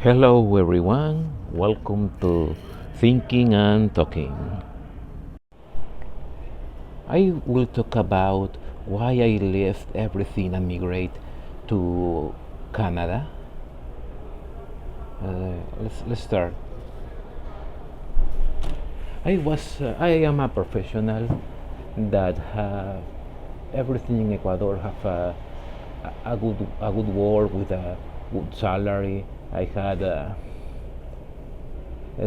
Hello, everyone. Welcome to Thinking and Talking. I will talk about why I left everything and migrate to Canada. Let's start. I am a professional that have everything in Ecuador. Have a good work with a good salary. I had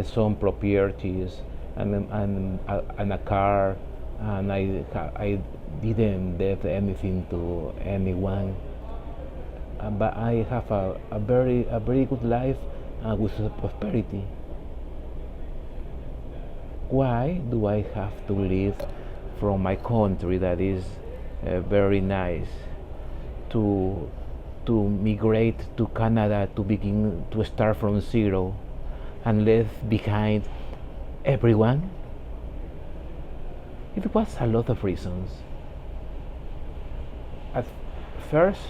some properties and a car, and I didn't debt anything to anyone. But I have a very good life with prosperity. Why do I have to leave from my country that is very nice to migrate to Canada to begin to start from zero and leave behind everyone? It was a lot of reasons. At first,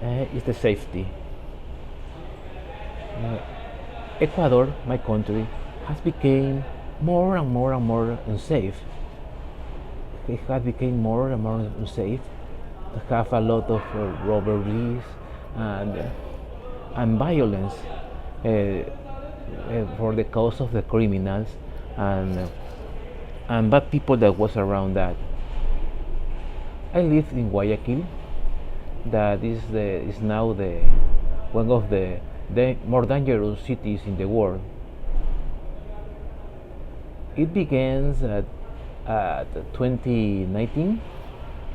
is the safety. Uh, Ecuador, my country, has become more and more and more unsafe. It has become more and more unsafe. To have a lot of robberies and and violence for the cause of the criminals and and bad people that was around that. I lived in Guayaquil, that is now the one of the more dangerous cities in the world. It begins at 2019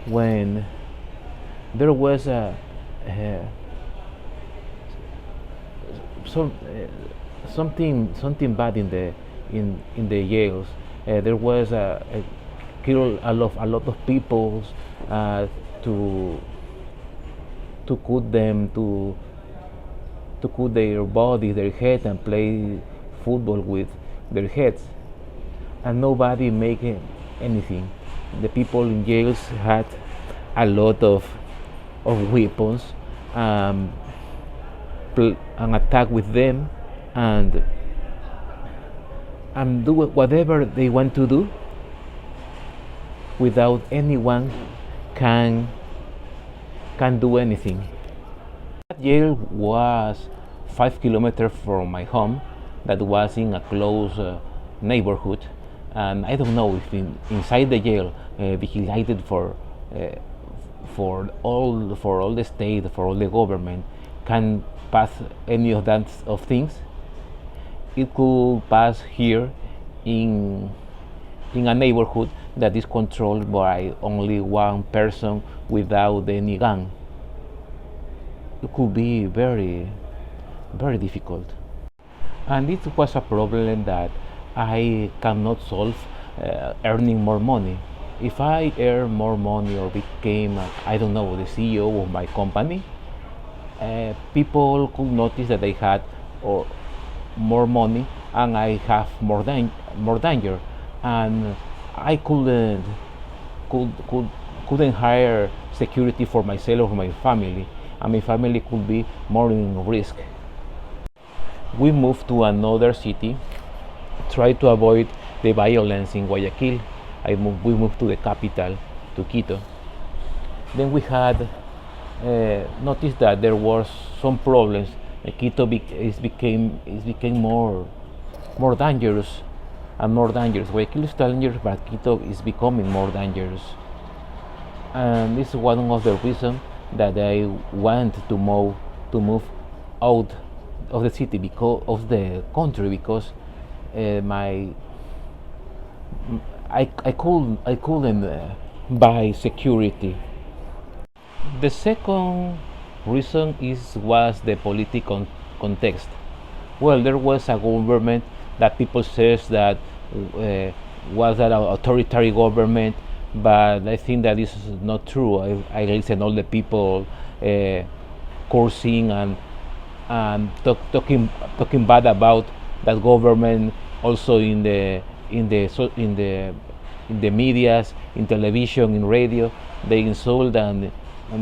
when there was a some something bad in the jails. There was a kill a lot of people uh, to cut them to cut their body, their head, and play football with their heads, and nobody making anything. The people in jails had a lot of weapons, um, and attack with them, and do whatever they want to do without anyone can do anything. That jail was 5 kilometers from my home. That was in a close neighborhood, and I don't know if inside the jail, vigilated uh, for all the state, for all the government, can pass any of that of things. It could pass here in a neighborhood that is controlled by only one person without any gun. It could be very very difficult, and it was a problem that I cannot solve earning more money. If I earn more money or became, I don't know, the CEO of my company, people could notice that I had or more money and I have more danger, and I couldn't hire security for myself or my family, and my family could be more in risk. We moved to another city, try to avoid the violence in Guayaquil. We moved to the capital, to Quito. Then we had noticed that there was some problems. Quito became more dangerous and more dangerous. Guayaquil is dangerous, but Quito is becoming more dangerous. And this is one of the reasons that I want to move out of the city, because of the country, because my I couldn't buy security. The second reason was the political context. Well, there was a government that people says that uh, was an authoritarian government, but I think that this is not true. I listen all the people cursing and talking bad about that government, also in the medias, in television, in radio. They insult and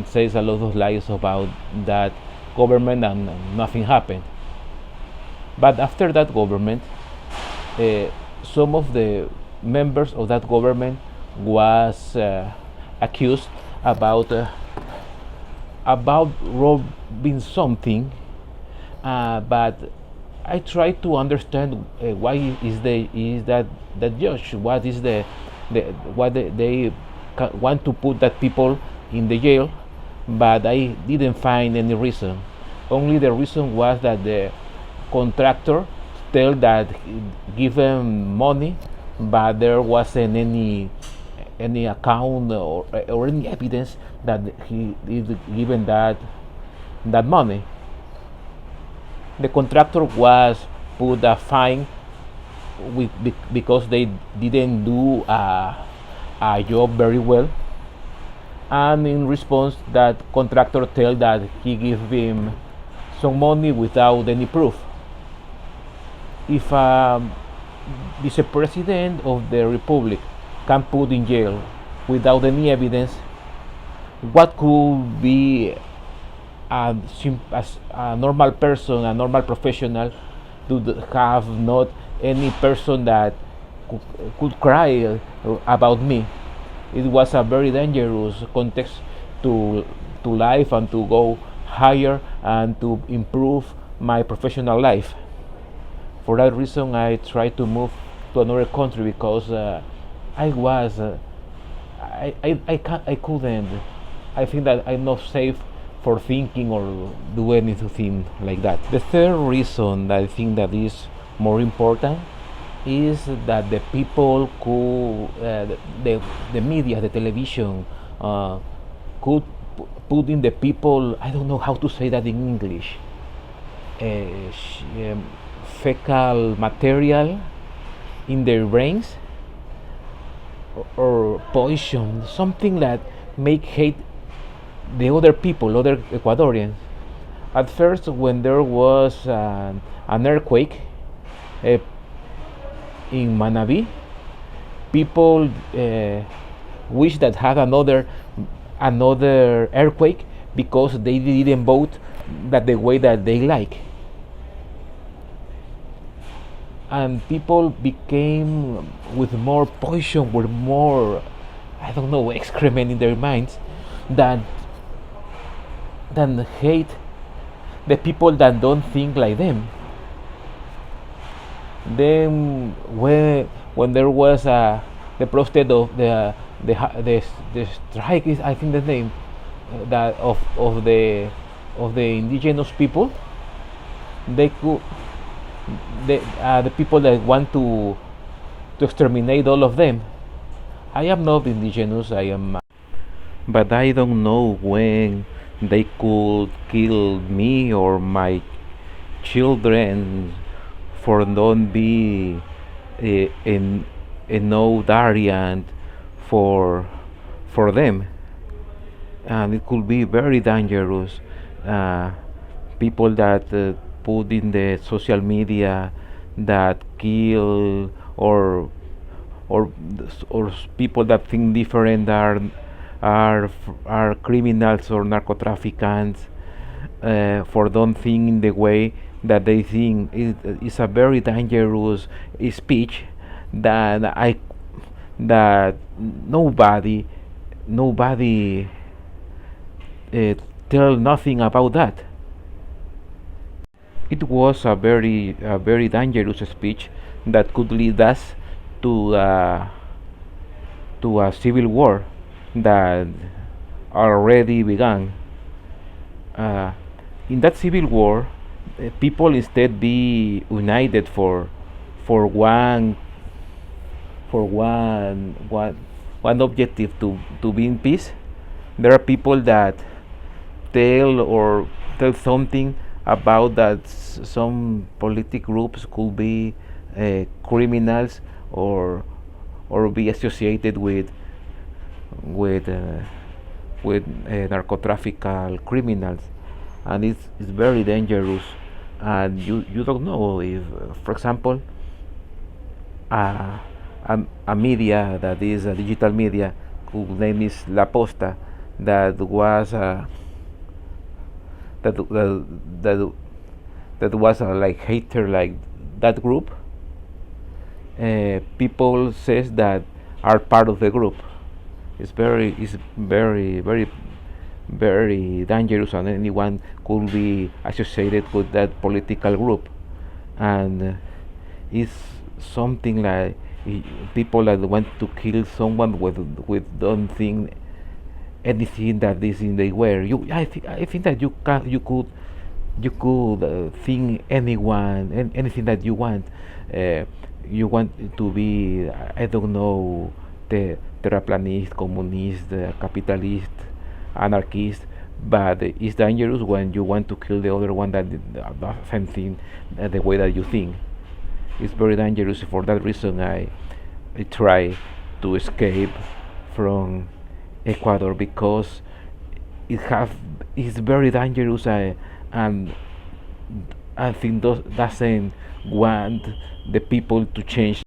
says a lot of lies about that government, and nothing happened. But after that government, uh, some of the members of that government was accused about uh, about robbing something, but I try to understand why is that judge, what is the what they want to put that people in the jail, but I didn't find any reason. Only the reason was that the contractor tell that he give them money, but there wasn't any account or any evidence that he is given that money. The contractor was put a fine because they didn't do a job very well, and in response that contractor tell that he give him some money without any proof. If vice president of the republic can put in jail without any evidence, what could be as a normal person, a normal professional, to have not any person that could cry about me? It was a very dangerous context to life and to go higher and to improve my professional life. For that reason, I tried to move to another country because I was I couldn't. I think that I'm not safe for thinking or do anything like that. The third reason that I think that is more important is that the people could, the media, the television, could put in the people. I don't know how to say that in English. Fecal material in their brains, or poison, something that make hate the other people, other Ecuadorians. At first, when there was an earthquake uh, in Manabi, people wish that had another earthquake because they didn't vote that the way that they like, and people became with more poison, with more, I don't know, excrement in their minds, than hate the people that don't think like them. Then when there was the protest of the strike, is I think the name that of the indigenous people, they could the people that want to exterminate all of them. I am not indigenous, I am, but I don't know when they could kill me or my children for don't be a no variant for them, and it could be very dangerous. People that put in the social media that kill or people that think different are criminals or narcotraficants, for don't think in the way that they think. It's a very dangerous speech that nobody tell nothing about that. It was a very dangerous speech that could lead us to a civil war that already began. Uh, in that civil war, people instead be united for one for one objective, to be in peace. There are people that tell something about that some politic groups could be criminals or be associated with uh, with narcotraffical criminals, and it's very dangerous. And you don't know if, for example, uh, a media that is a digital media whose name is La Posta, that was that that was like hater like that group, people says that are part of the group. It's very dangerous, and anyone could be associated with that political group. And it's something like people that want to kill someone with don't think anything that is in the way. I think that you could think anyone and anything that you want. Uh, you want to be, I don't know, terraplanist, communist, capitalist, anarchist, but it's dangerous when you want to kill the other one that doesn't think the way that you think. It's very dangerous. For that reason, I try to escape from Ecuador because it's very dangerous, and I think doesn't want the people to change